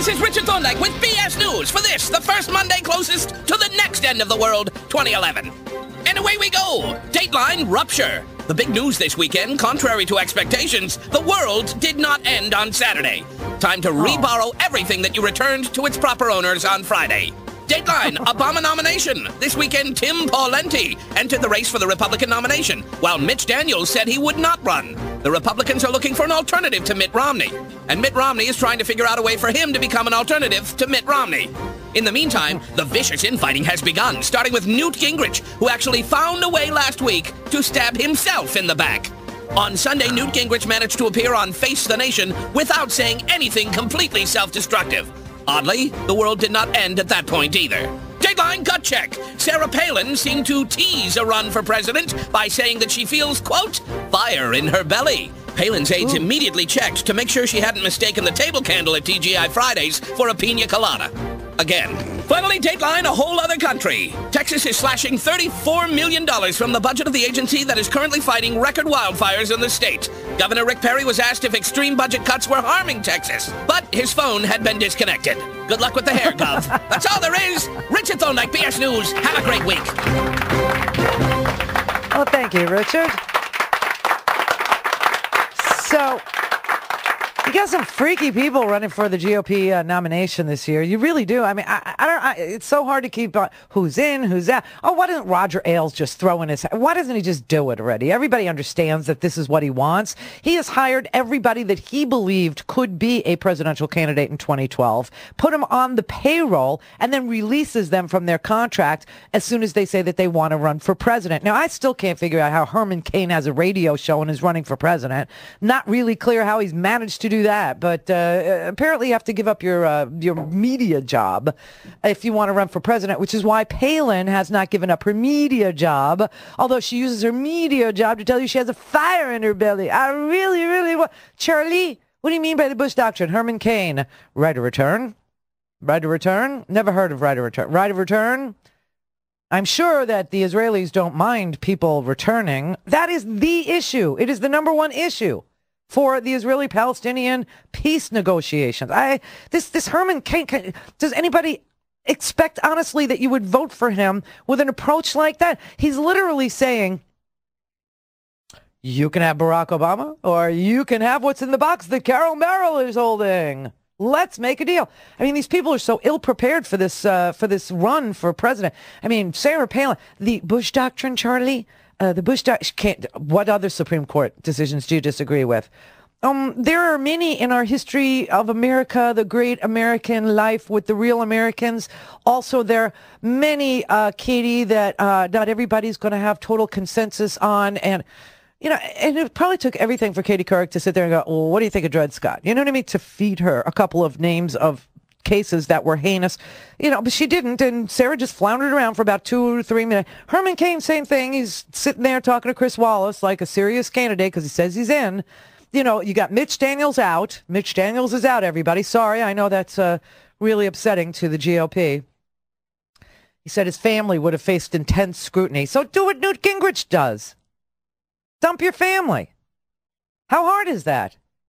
This is Richard Thorndyke with BS News for this, the first Monday closest to the next end of the world, 2011. And away we go. Dateline rupture. The big news this weekend, contrary to expectations, the world did not end on Saturday. Time to reborrow everything that you returned to its proper owners on Friday. Dateline, Obama nomination. This weekend, Tim Pawlenty entered the race for the Republican nomination, while Mitch Daniels said he would not run. The Republicans are looking for an alternative to Mitt Romney, and Mitt Romney is trying to figure out a way for him to become an alternative to Mitt Romney. In the meantime, the vicious infighting has begun, starting with Newt Gingrich, who actually found a way last week to stab himself in the back. On Sunday, Newt Gingrich managed to appear on Face the Nation without saying anything completely self-destructive. Oddly, the world did not end at that point either. Dateline gut check. Sarah Palin seemed to tease a run for president by saying that she feels, quote, fire in her belly. Palin's aides immediately checked to make sure she hadn't mistaken the table candle at TGI Fridays for a pina colada. Again. Finally, Dateline, a whole other country. Texas is slashing $34 million from the budget of the agency that is currently fighting record wildfires in the state. Governor Rick Perry was asked if extreme budget cuts were harming Texas, but his phone had been disconnected. Good luck with the hair, Gov. That's all there is. Richard Thorndyke, BS News. Have a great week. Well, thank you, Richard. So, you got some freaky people running for the GOP nomination this year. You really do. I mean, it's so hard to keep who's in, who's out. Oh, why doesn't Roger Ailes just throw in his... Why doesn't he just do it already? Everybody understands that this is what he wants. He has hired everybody that he believed could be a presidential candidate in 2012, put them on the payroll, and then releases them from their contract as soon as they say that they want to run for president. Now, I still can't figure out how Herman Cain has a radio show and is running for president. Not really clear how he's managed to do that, but apparently you have to give up your media job if you want to run for president, which is why Palin has not given up her media job, although she uses her media job to tell you she has a fire in her belly. I really, really want... Charlie, what do you mean by the Bush Doctrine? Herman Cain, right of return? Right of return? Never heard of right of return. Right of return? I'm sure that the Israelis don't mind people returning. That is the issue. It is the number one issue for the Israeli-Palestinian peace negotiations. This Herman Cain, does anybody expect, honestly, that you would vote for him with an approach like that? He's literally saying, you can have Barack Obama, or you can have what's in the box that Carol Merrill is holding. Let's make a deal. I mean, these people are so ill-prepared for this run for president. I mean, Sarah Palin, the Bush Doctrine, Charlie... the Bush can't. What other Supreme Court decisions do you disagree with? There are many in our history of America, the great American life with the real Americans. Also, there are many, Katie, that not everybody's going to have total consensus on. And, you know, and it probably took everything for Katie Couric to sit there and go, well, what do you think of Dred Scott? You know what I mean? To feed her a couple of names of cases that were heinous, you know, but she didn't, and Sarah just floundered around for about 2 or 3 minutes. Herman Cain, same thing. He's sitting there talking to Chris Wallace like a serious candidate because he says he's in. You know, you got Mitch Daniels out. Mitch Daniels is out, everybody. Sorry, I know that's really upsetting to the GOP. He said his family would have faced intense scrutiny. So do what Newt Gingrich does. Dump your family. How hard is that?